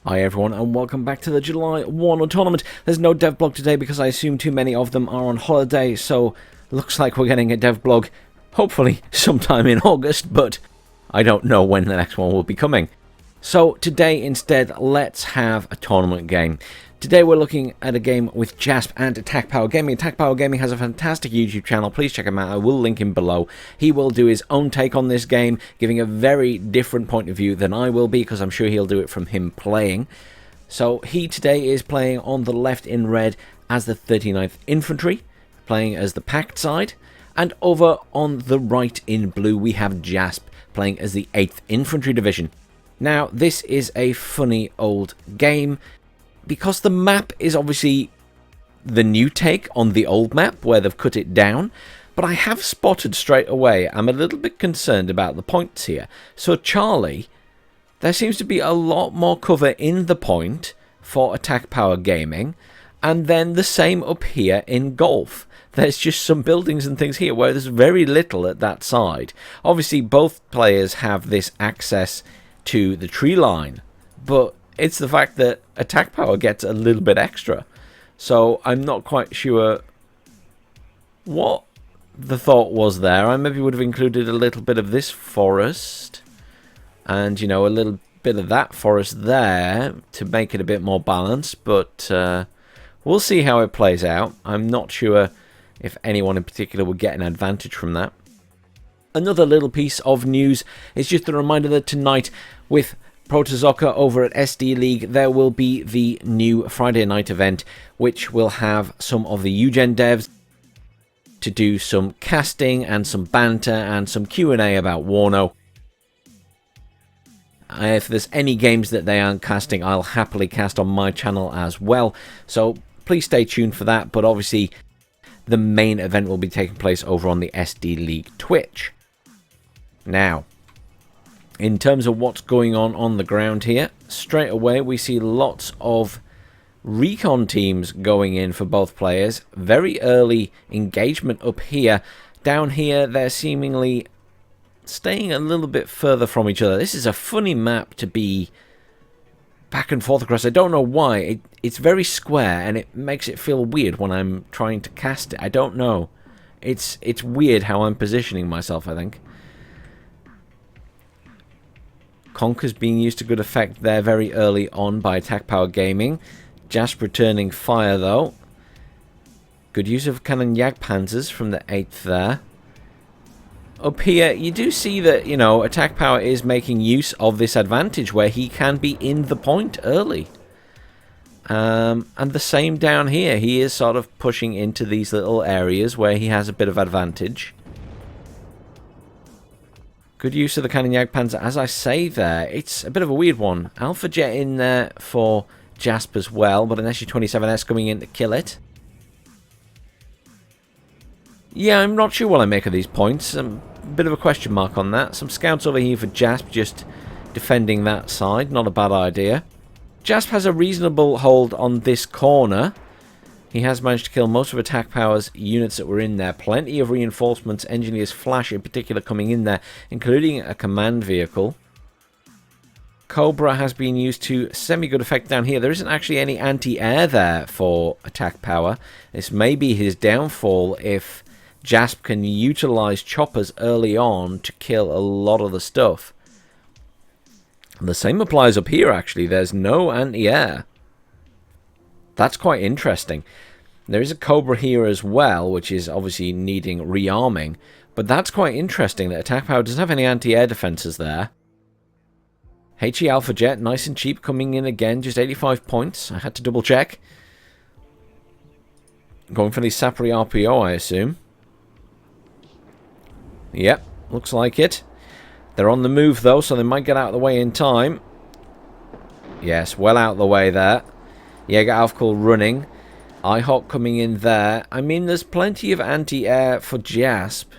Hi everyone and welcome back to the July WARNO Tournament. There's no dev blog today because I assume too many of them are on holiday, so looks like we're getting a dev blog hopefully sometime in August, but I don't know when the next one will be coming. So today instead, let's have a tournament game. Today we're looking at a game with Jasp and ATKPWR Gaming. ATKPWR Gaming has a fantastic YouTube channel. Please check him out. I will link him below. He will do his own take on this game, giving a very different point of view than I will be, because I'm sure he'll do it from him playing. So he today is playing on the left in red as the 39th Infantry, playing as the Pact side. And over on the right in blue we have Jasp playing as the 8th Infantry Division. Now this is a funny old game, because the map is obviously the new take on the old map where they've cut it down, but I have spotted straight away I'm a little bit concerned about the points here. So Charlie, there seems to be a lot more cover in the point for ATKPWR Gaming, and then the same up here in Golf. There's just some buildings and things here where there's very little at that side. Obviously both players have this access to the tree line, but it's the fact that ATKPWR gets a little bit extra. So I'm not quite sure what the thought was there. I maybe would have included a little bit of this forest and, you know, a little bit of that forest there to make it a bit more balanced, but we'll see how it plays out. I'm not sure if anyone in particular would get an advantage from that. Another little piece of news is just a reminder that tonight with Protozoka over at SDLeague, there will be the new Friday night event, which will have some of the UGen devs to do some casting and some banter and some Q&A about WARNO. If there's any games that they aren't casting, I'll happily cast on my channel as well. So please stay tuned for that. But obviously, the main event will be taking place over on the SDLeague Twitch. Now, in terms of what's going on the ground here, straight away we see lots of recon teams going in for both players. Very early engagement up here. Down here, they're seemingly staying a little bit further from each other. This is a funny map to be back and forth across. I don't know why. It's very square, and it makes it feel weird when I'm trying to cast it. I don't know. It's weird how I'm positioning myself, I think. Conker's being used to good effect there very early on by ATKPWR Gaming. Jasp returning fire though. Good use of cannon Jagdpanzers from the 8th there. Up here you do see that, you know, ATKPWR is making use of this advantage where he can be in the point early. And the same down here. He is sort of pushing into these little areas where he has a bit of advantage. Good use of the cannon Jagdpanzer. As I say there, it's a bit of a weird one. Alpha Jet in there for Jasp as well, but an SU-27S coming in to kill it. Yeah, I'm not sure what I make of these points. A bit of a question mark on that. Some scouts over here for Jasp, just defending that side. Not a bad idea. Jasp has a reasonable hold on this corner. He has managed to kill most of ATKPWR's units that were in there. Plenty of reinforcements, Engineer's Flash in particular coming in there, including a command vehicle. Cobra has been used to semi-good effect down here. There isn't actually any anti-air there for ATKPWR. This may be his downfall if Jasp can utilize choppers early on to kill a lot of the stuff. And the same applies up here, actually. There's no anti-air. That's quite interesting. There is a Cobra here as well, which is obviously needing rearming. But that's quite interesting that ATKPWR doesn't have any anti-air defenses there. HE Alpha Jet, nice and cheap, coming in again, just 85 points. I had to double check. Going for the Sapri RPO, I assume. Yep, looks like it. They're on the move though, so they might get out of the way in time. Yes, well out of the way there. Jäger Aufkall running. IHOC coming in there. I mean, there's plenty of anti-air for Jasp,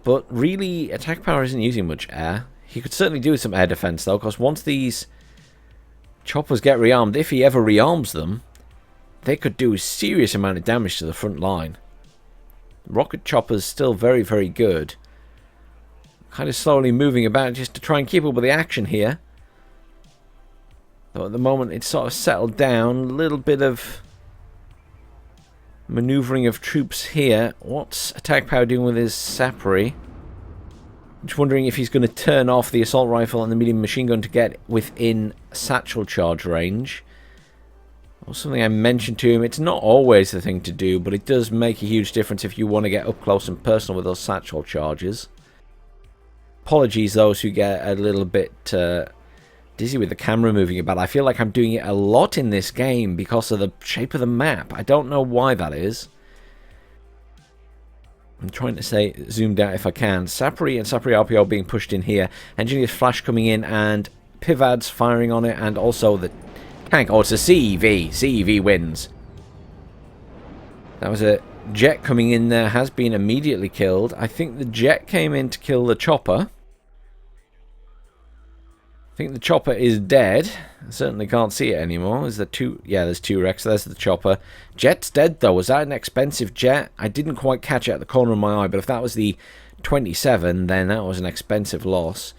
but really, ATKPWR isn't using much air. He could certainly do with some air defense, though, because once these choppers get rearmed, if he ever rearms them, they could do a serious amount of damage to the front line. Rocket choppers still very, very good. Kind of slowly moving about just to try and keep up with the action here. Though at the moment it's sort of settled down. A little bit of manoeuvring of troops here. What's Attack Power doing with his Sapri? Just wondering if he's going to turn off the assault rifle and the medium machine gun to get within satchel charge range. Or something I mentioned to him. It's not always the thing to do, but it does make a huge difference if you want to get up close and personal with those satchel charges. Apologies those who get a little bit dizzy with the camera moving about. I feel like I'm doing it a lot in this game because of the shape of the map. I don't know why that is. I'm trying to stay zoomed out if I can. Sapri and Sapri RPO being pushed in here. Engineer's Flash coming in and Pivad's firing on it, and also the tank. Oh, it's a CEV. CEV wins. That was a jet coming in there. Has been immediately killed. I think the jet came in to kill the chopper. I think the chopper is dead. I certainly can't see it anymore. Is there two? Yeah, there's two wrecks. There's the chopper. Jet's dead, though. Was that an expensive jet? I didn't quite catch it at the corner of my eye, but if that was the 27, then that was an expensive loss.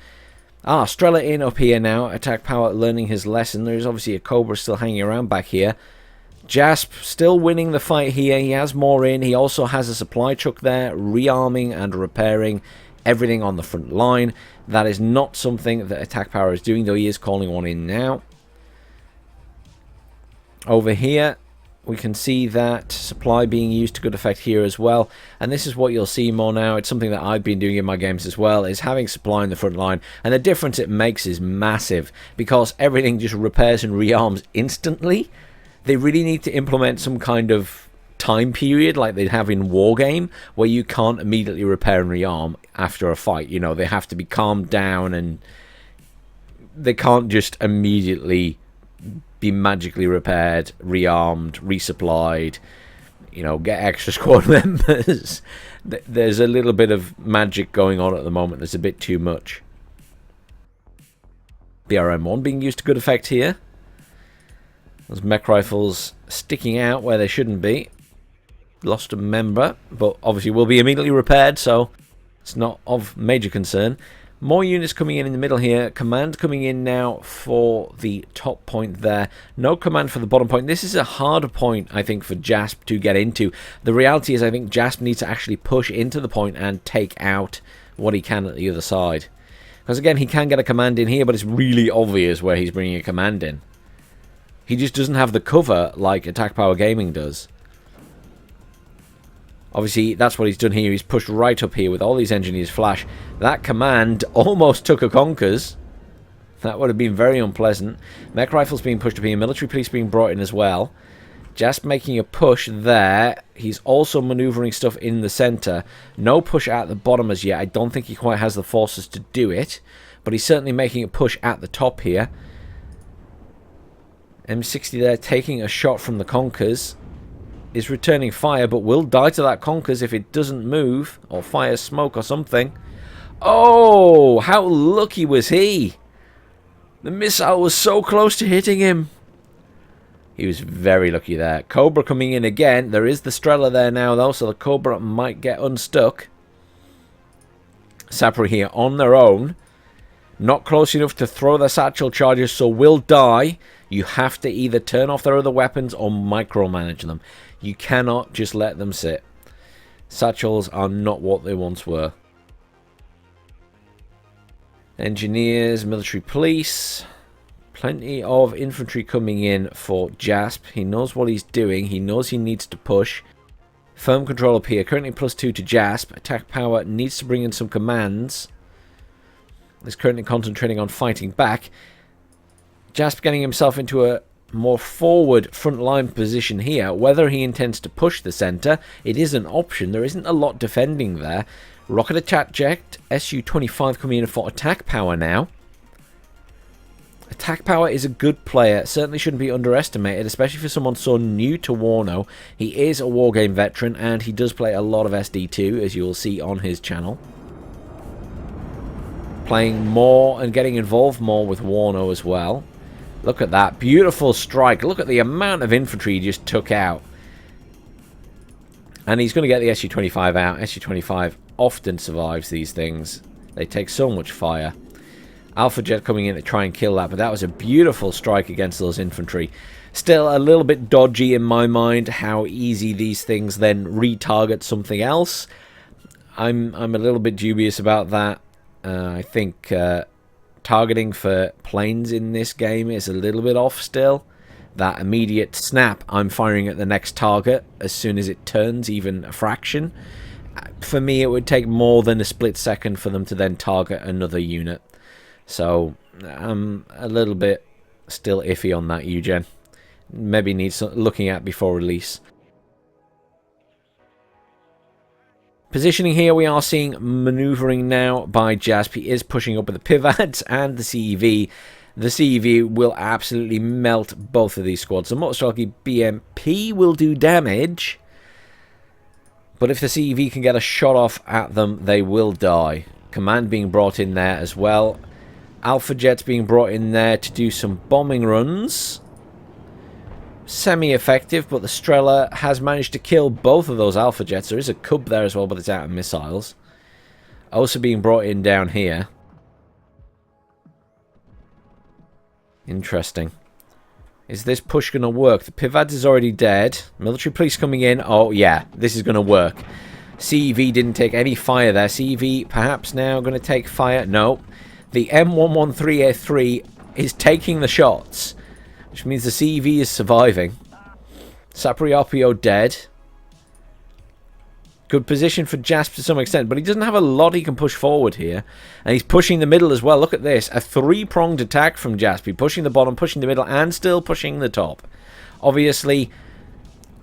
Ah, Strela in up here now. Attack Power learning his lesson. There's obviously a Cobra still hanging around back here. Jasp still winning the fight here. He has more in. He also has a supply truck there, rearming and repairing everything on the front line. That is not something that Attack Power is doing, though he is calling one in now. Over here, we can see that supply being used to good effect here as well. And this is what you'll see more now. It's something that I've been doing in my games as well, is having supply in the front line. And the difference it makes is massive, because everything just repairs and rearms instantly. They really need to implement some kind of time period like they have in Wargame, where you can't immediately repair and rearm after a fight. You know, they have to be calmed down, and they can't just immediately be magically repaired, rearmed, resupplied, you know, get extra squad members. There's a little bit of magic going on at the moment. There's a bit too much. BRM1 being used to good effect here. Those mech rifles sticking out where they shouldn't be. Lost a member, but obviously will be immediately repaired, so it's not of major concern. More units coming in the middle here. Command coming in now for the top point there. No command for the bottom point. This is a harder point, I think, for Jasp to get into. The reality is I think Jasp needs to actually push into the point and take out what he can at the other side. Because again, he can get a command in here, but it's really obvious where he's bringing a command in. He just doesn't have the cover like Attack Power Gaming does. Obviously, that's what he's done here. He's pushed right up here with all these engineers flash. That command almost took a conkers. That would have been very unpleasant. Mech rifles being pushed up here. Military police being brought in as well. Just making a push there. He's also maneuvering stuff in the center. No push at the bottom as yet. I don't think he quite has the forces to do it. But he's certainly making a push at the top here. M60 there taking a shot from the conkers. Is returning fire, but will die to that conkers if it doesn't move or fire smoke or something. Oh, how lucky was he? The missile was so close to hitting him. He was very lucky there. Cobra coming in again. There is the Strela there now, though, so the Cobra might get unstuck. Sapri here on their own. Not close enough to throw their satchel charges, so will die. You have to either turn off their other weapons or micromanage them. You cannot just let them sit. Satchels are not what they once were. Engineers, military police. Plenty of infantry coming in for Jasp. He knows what he's doing. He knows he needs to push. Firm control up here. Currently +2 to Jasp. Attack Power needs to bring in some commands. Is currently concentrating on fighting back. Jasp getting himself into a more forward front line position here. Whether he intends to push the center, it is an option. There isn't a lot defending there. Rocket attack jet, Su-25 coming in for Attack Power now. Attack Power is a good player. Certainly shouldn't be underestimated, especially for someone so new to WARNO. He is a Wargame veteran, and he does play a lot of SD2, as you will see on his channel. Playing more and getting involved more with WARNO as well. Look at that. Beautiful strike. Look at the amount of infantry he just took out. And he's going to get the Su-25 out. Su-25 often survives these things. They take so much fire. Alpha Jet coming in to try and kill that, but that was a beautiful strike against those infantry. Still a little bit dodgy in my mind how easy these things then retarget something else. I'm a little bit dubious about that. I think targeting for planes in this game is a little bit off still. That immediate snap, I'm firing at the next target as soon as it turns even a fraction. For me, it would take more than a split second for them to then target another unit. So I'm a little bit still iffy on that, Eugen. Maybe needs looking at before release. Positioning here, we are seeing manoeuvring now by Jasp. He is pushing up with the pivots and the CEV. The CEV will absolutely melt both of these squads. The Motorstrike BMP will do damage, but if the CEV can get a shot off at them, they will die. Command being brought in there as well. Alpha Jets being brought in there to do some bombing runs. Semi-effective, but the Strela has managed to kill both of those Alpha Jets. There is a Cub there as well, but it's out of missiles. Also being brought in down here. Interesting. Is this push going to work? The Pivad is already dead. Military police coming in. Oh, yeah. This is going to work. CEV didn't take any fire there. CEV perhaps now going to take fire. No. The M113A3 is taking the shots, which means the CEV is surviving. Sapriapio dead. Good position for Jasp to some extent, but he doesn't have a lot he can push forward here. And he's pushing the middle as well. Look at this. A three-pronged attack from Jasp. He's pushing the bottom, pushing the middle, and still pushing the top. Obviously,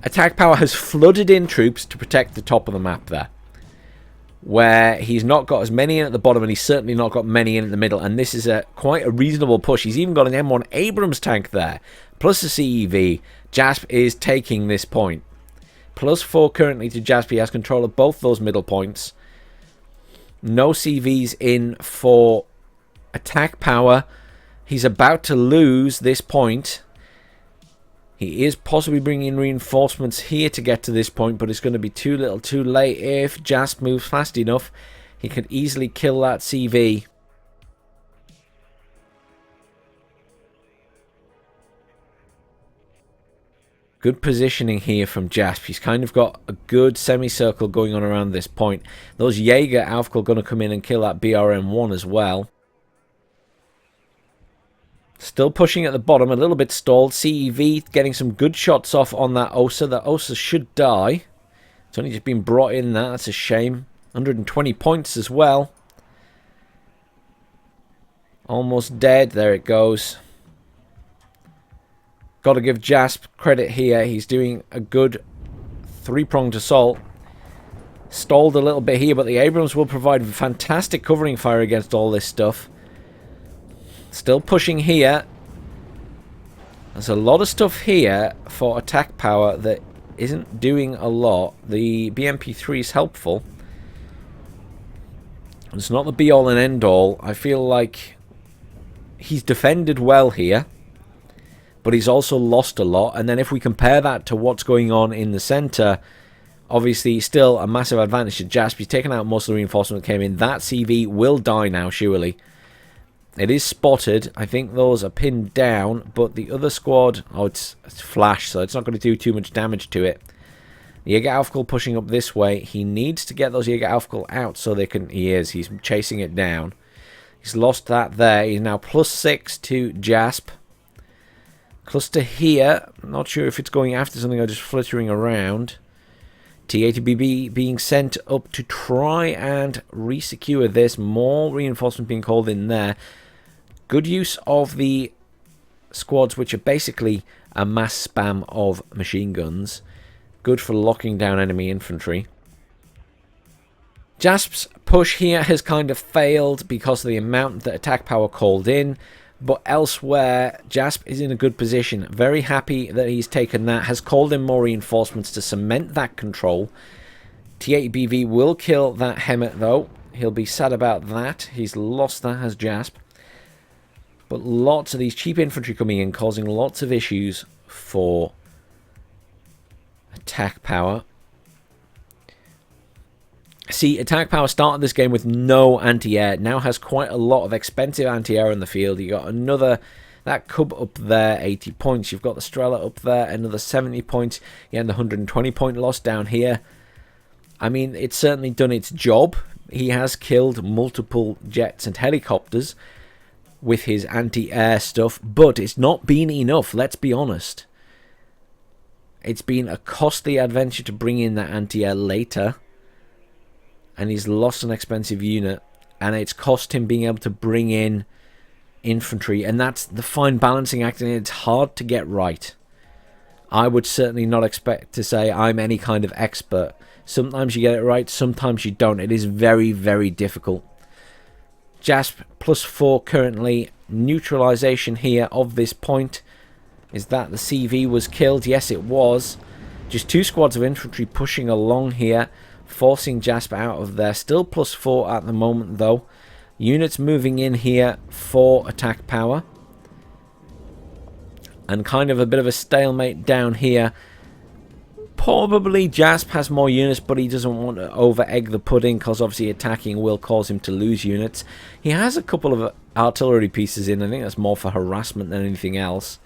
attack power has flooded in troops to protect the top of the map there, where he's not got as many in at the bottom, and he's certainly not got many in at the middle. And this is quite a reasonable push. He's even got an M1 Abrams tank there, plus a CEV. Jasp is taking this point. +4 currently to Jasp. He has control of both those middle points. No CVs in for attack power. He's about to lose this point. He is possibly bringing in reinforcements here to get to this point, but it's going to be too little too late. If Jasp moves fast enough, he could easily kill that CV. Good positioning here from Jasp. He's kind of got a good semicircle going on around this point. Those Jaeger Aufkel going to come in and kill that BRM-1 as well. Still pushing at the bottom, a little bit stalled. CEV getting some good shots off on that Osa. That Osa should die. It's only just been brought in there. That's a shame. 120 points as well. Almost dead. There it goes. Got to give Jasp credit here. He's doing a good three-pronged assault. Stalled a little bit here, but the Abrams will provide fantastic covering fire against all this stuff. Still pushing here. There's a lot of stuff here for attack power that isn't doing a lot. The BMP-3 is helpful. It's not the be-all and end-all. I feel like he's defended well here, but he's also lost a lot. And then if we compare that to what's going on in the center, obviously still a massive advantage to Jasp. He's taken out most of the reinforcement that came in. That CV will die now, surely. It is spotted. I think those are pinned down, but the other squad, oh, it's flash, so it's not going to do too much damage to it. The Jäger Aufkel pushing up this way. He needs to get those Jäger Aufkel out so they can... He's chasing it down. He's lost that there. He's now +6 to Jasp. Cluster here. Not sure if it's going after something or just flittering around. T-80BB being sent up to try and re-secure this. More reinforcement being called in there. Good use of the squads, which are basically a mass spam of machine guns. Good for locking down enemy infantry. Jasp's push here has kind of failed because of the amount that attack power called in. But elsewhere, Jasp is in a good position. Very happy that he's taken that. Has called in more reinforcements to cement that control. T-80BV will kill that Hemet, though. He'll be sad about that. He's lost that, has Jasp. But lots of these cheap infantry coming in, causing lots of issues for attack power. See, attack power started this game with no anti-air. Now has quite a lot of expensive anti-air in the field. You got another, that Cub up there, 80 points. You've got the Strela up there, another 70 points. You had the 120 point loss down here. I mean, it's certainly done its job. He has killed multiple jets and helicopters with his anti-air stuff, but it's not been enough, let's be honest. It's been a costly adventure to bring in that anti-air later. And he's lost an expensive unit, and it's cost him being able to bring in infantry, and that's the fine balancing act, and it's hard to get right. I would certainly not expect to say I'm any kind of expert. Sometimes you get it right, sometimes you don't. It is very, very difficult. Jasp +4 currently. Neutralization here of this point. Is that the CV was killed? Yes, it was. Just 2 squads of infantry pushing along here, forcing Jasp out of there. Still +4 at the moment, though. Units moving in here for attack power. And kind of a bit of a stalemate down here. Probably Jasp has more units, but he doesn't want to over-egg the pudding, because obviously attacking will cause him to lose units. He has a couple of artillery pieces in. I think that's more for harassment than anything else.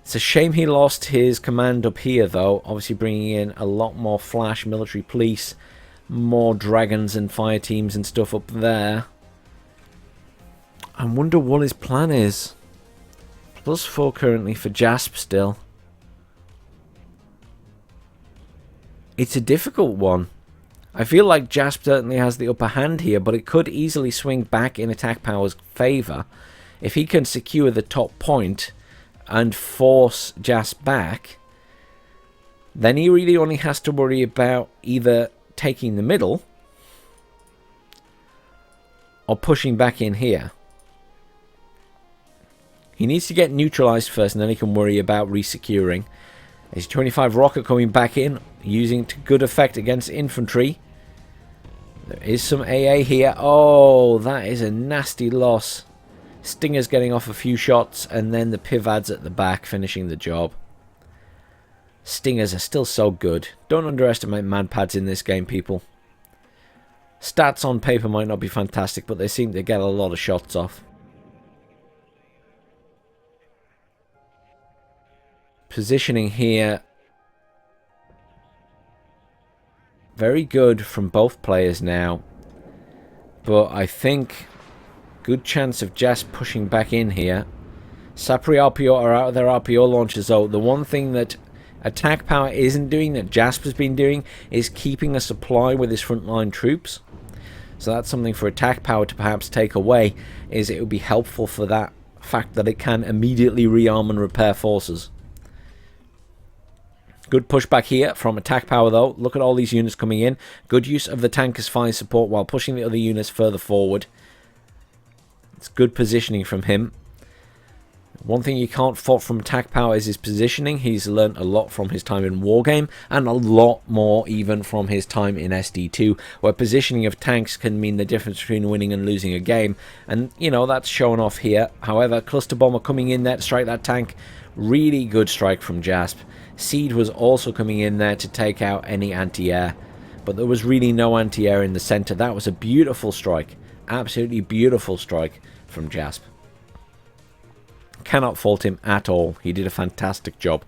It's a shame he lost his command up here, though. Obviously bringing in a lot more flash, military police, more dragons and fire teams and stuff up there. I wonder what his plan is. +4 currently for Jasp still. It's a difficult one. I feel like Jasp certainly has the upper hand here, but it could easily swing back in attack power's favour. If he can secure the top point and force Jasp back, then he really only has to worry about either taking the middle or pushing back in here. He needs to get neutralized first, and then he can worry about resecuring. There's 25 rocket coming back in, using to good effect against infantry. There is some AA here. Oh, that is a nasty loss. Stinger's getting off a few shots, and then the Pivads at the back finishing the job. Stingers are still so good. Don't underestimate MadPads in this game, people. Stats on paper might not be fantastic, but they seem to get a lot of shots off. Positioning here. Very good from both players now. But I think good chance of Jasp pushing back in here. Sapri RPO are out of their RPO launchers, though. The one thing that attack power isn't doing, that Jasp has been doing, is keeping a supply with his frontline troops. So that's something for attack power to perhaps take away, is it would be helpful for that fact that it can immediately rearm and repair forces. Good pushback here from attack power, though. Look at all these units coming in. Good use of the tanker's fire support while pushing the other units further forward. It's good positioning from him. One thing you can't fault from attack power is his positioning. He's learnt a lot from his time in Wargame, and a lot more even from his time in SD2, where positioning of tanks can mean the difference between winning and losing a game. And, you know, that's shown off here. However, cluster bomber coming in there to strike that tank. Really good strike from Jasp. Seed was also coming in there to take out any anti-air, but there was really no anti-air in the center. That was a beautiful strike. Absolutely beautiful strike from Jasp. Cannot fault him at all. He did a fantastic job.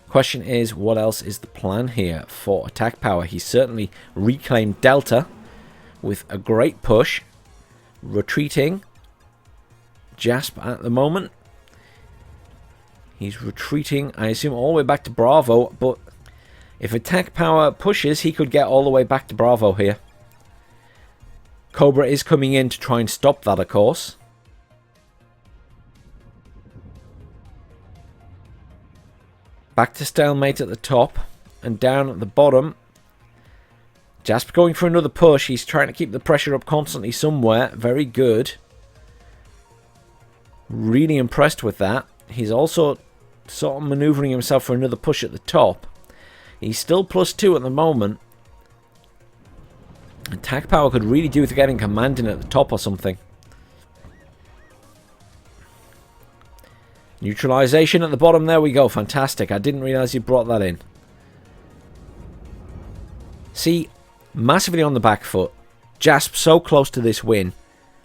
Question is, what else is the plan here for attack power? He certainly reclaimed Delta with a great push. Retreating Jasp at the moment. He's retreating, I assume, all the way back to Bravo, but if attack power pushes, he could get all the way back to Bravo here. Cobra is coming in to try and stop that, of course. Back to stalemate at the top, and down at the bottom. Jasp going for another push. He's trying to keep the pressure up constantly somewhere. Very good. Really impressed with that. He's also sort of maneuvering himself for another push at the top. He's still +2 at the moment. Attack power could really do with getting command in at the top or something. Neutralization at the bottom. There we go. Fantastic. I didn't realize you brought that in. See, massively on the back foot. Jasp so close to this win.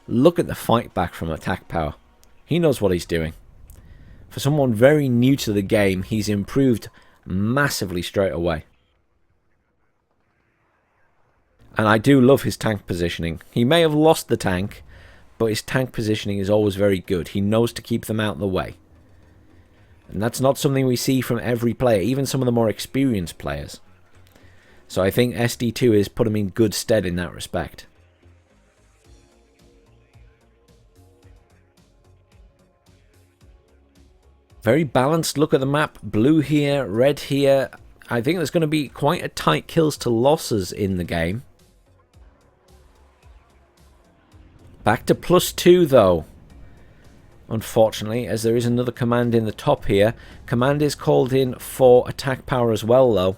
Look at the fight back from Attack Power. He knows what he's doing. For someone very new to the game, he's improved massively straight away. And I do love his tank positioning. He may have lost the tank, but his tank positioning is always very good. He knows to keep them out of the way. And that's not something we see from every player, even some of the more experienced players. So I think SD2 has put him in good stead in that respect. Very balanced look at the map. Blue here, red here. I think there's going to be quite a tight kills to losses in the game. Back to +2 though. Unfortunately, as there is another command in the top here. Command is called in for Attack Power as well though.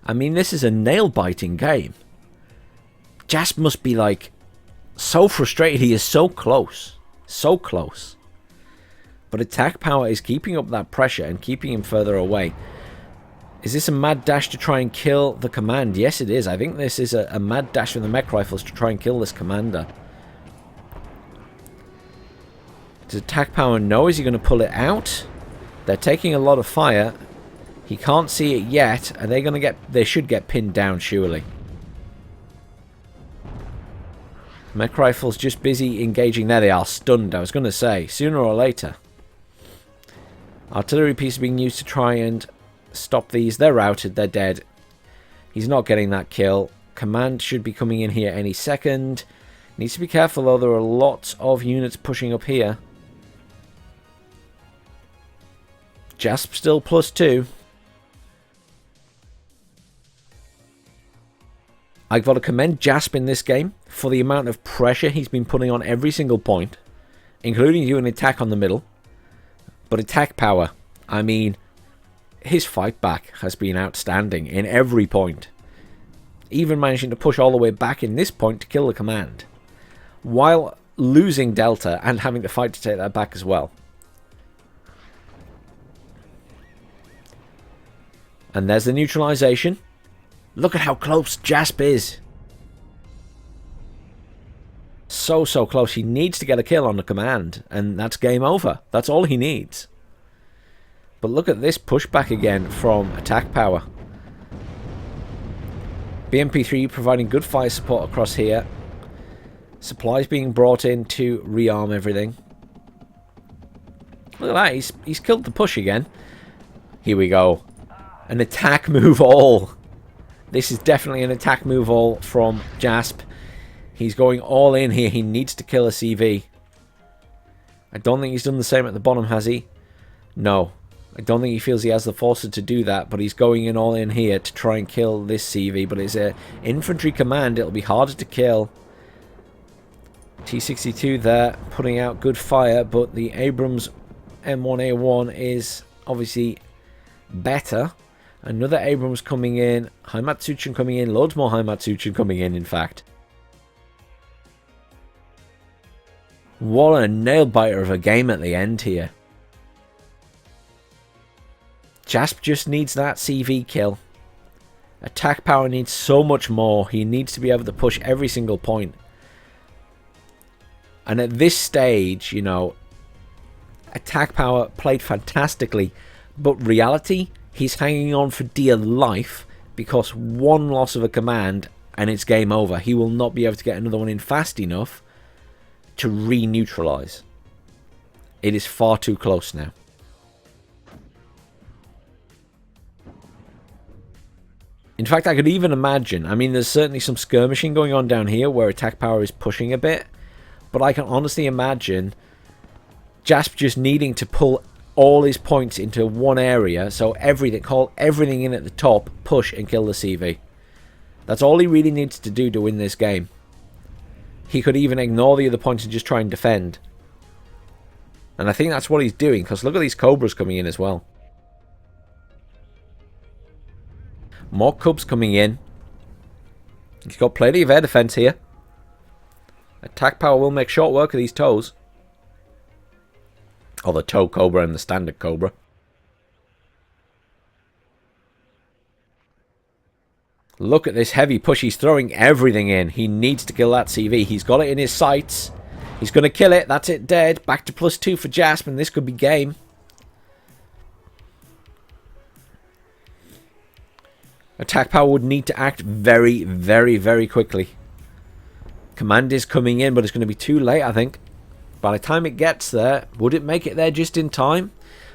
I mean, this is a nail-biting game. Jasp must be like so frustrated. He is so close. So close. But Attack Power is keeping up that pressure and keeping him further away. Is this a mad dash to try and kill the command? Yes, it is. I think this is a mad dash from the mech rifles to try and kill this commander. Does Attack Power know? Is he going to pull it out? They're taking a lot of fire. He can't see it yet. Are they going to get... They should get pinned down, surely. Mech rifles just busy engaging. There they are, stunned. I was going to say, sooner or later. Artillery piece being used to try and stop these. They're routed. They're dead. He's not getting that kill. Command should be coming in here any second. Needs to be careful though. There are lots of units pushing up here. Jasp still +2. I've got to commend Jasp in this game for the amount of pressure he's been putting on every single point, including doing an attack on the middle. But Attack Power, I mean, his fight back has been outstanding in every point. Even managing to push all the way back in this point to kill the command, while losing Delta and having to fight to take that back as well. And there's the neutralization. Look at how close Jasp is. So close. He needs to get a kill on the command, and that's game over. That's all he needs. But look at this pushback again from Attack Power. BMP3 providing good fire support across here. Supplies being brought in to rearm everything. Look at that. He's killed the push again. Here we go. An attack move all. This is definitely an attack move all from Jasp. He's going all in here. He needs to kill a CV. I don't think he's done the same at the bottom, has he? No. I don't think he feels he has the forces to do that, but he's going in all in here to try and kill this CV. But it's an infantry command. It'll be harder to kill. T-62 there, putting out good fire, but the Abrams M1A1 is obviously better. Another Abrams coming in. Heimatsuchen coming in. Loads more Heimatsuchen coming in fact. What a nail-biter of a game at the end here. Jasp just needs that CV kill. Attack Power needs so much more. He needs to be able to push every single point. And at this stage, you know, Attack Power played fantastically. But reality, he's hanging on for dear life because one loss of a command and it's game over. He will not be able to get another one in fast enough to re-neutralize. It is far too close now. In fact, I could even imagine, I mean, there's certainly some skirmishing going on down here where Attack Power is pushing a bit, but I can honestly imagine Jasp just needing to pull all his points into one area, so everything, call everything in at the top, push and kill the CV. That's all he really needs to do to win this game. He could even ignore the other points and just try and defend. And I think that's what he's doing, because look at these Cobras coming in as well. More Cubs coming in. He's got plenty of air defense here. Attack Power will make short work of these toes. Or the tow cobra and the standard cobra. Look at this heavy push. He's throwing everything in. He needs to kill that CV. He's got it in his sights. He's going to kill it. That's it, dead. Back to +2 for Jasp, and this could be game. Attack power would need to act very, very, very quickly. Command is coming in, but it's going to be too late, I think. By the time it gets there, would it make it there just in time?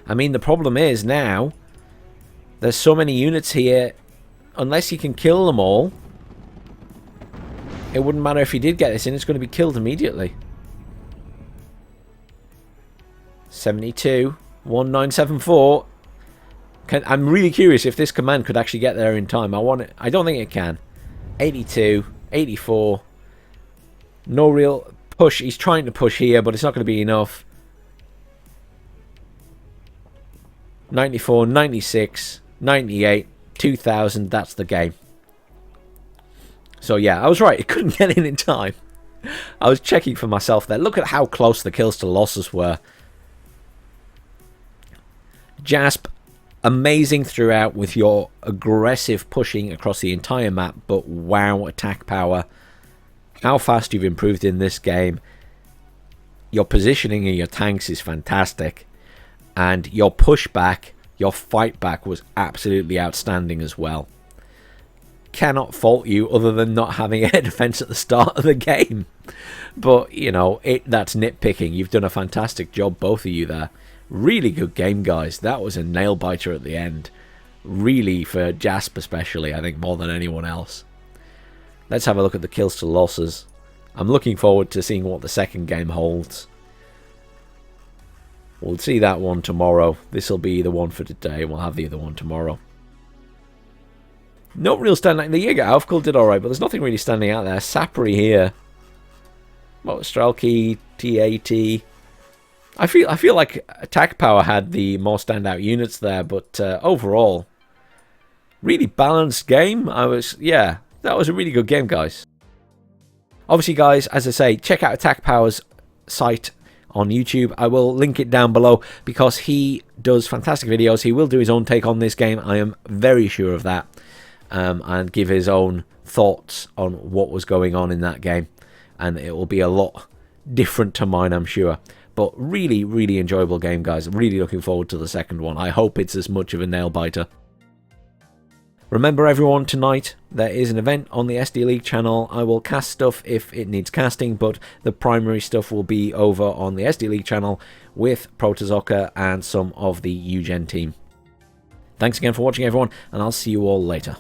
I mean, the problem is now, there's so many units here. Unless you can kill them all, it wouldn't matter if you did get this in. It's going to be killed immediately. 72, 1974. I'm really curious if this command could actually get there in time. I don't think it can. 82, 84. No real push. He's trying to push here, but it's not going to be enough. 94, 96, 98. 2000, that's the game. So yeah, I was right. It couldn't get in time. I was checking for myself there. Look at how close the kills to losses were. Jasp, amazing throughout with your aggressive pushing across the entire map, but wow, attack power. How fast you've improved in this game. Your positioning of your tanks is fantastic. And your pushback, your fight back was absolutely outstanding as well. Cannot fault you other than not having air defense at the start of the game. But, you know, that's nitpicking. You've done a fantastic job, both of you there. Really good game, guys. That was a nail-biter at the end. Really, for Jasp especially, I think, more than anyone else. Let's have a look at the kills to losses. I'm looking forward to seeing what the second game holds. We'll see that one tomorrow. This will be the one for today. We'll have the other one tomorrow. No real standing. The Jäger Aufkull did alright, but there's nothing really standing out there. Sapri here. Well, Strelki, TAT. I feel like attack power had the more standout units there, but overall, really balanced game. That was a really good game, guys. Obviously, guys, as I say, check out Attack Power's site on YouTube. I will link it down below because he does fantastic videos. He will do his own take on this game. I am very sure of that. And give his own thoughts on what was going on in that game. And it will be a lot different to mine, I'm sure. But really, really enjoyable game, guys. Really looking forward to the second one. I hope it's as much of a nail-biter. Remember, everyone, tonight there is an event on the SDLeague channel. I will cast stuff if it needs casting, but the primary stuff will be over on the SDLeague channel with Protozoka and some of the UGen team. Thanks again for watching, everyone, and I'll see you all later.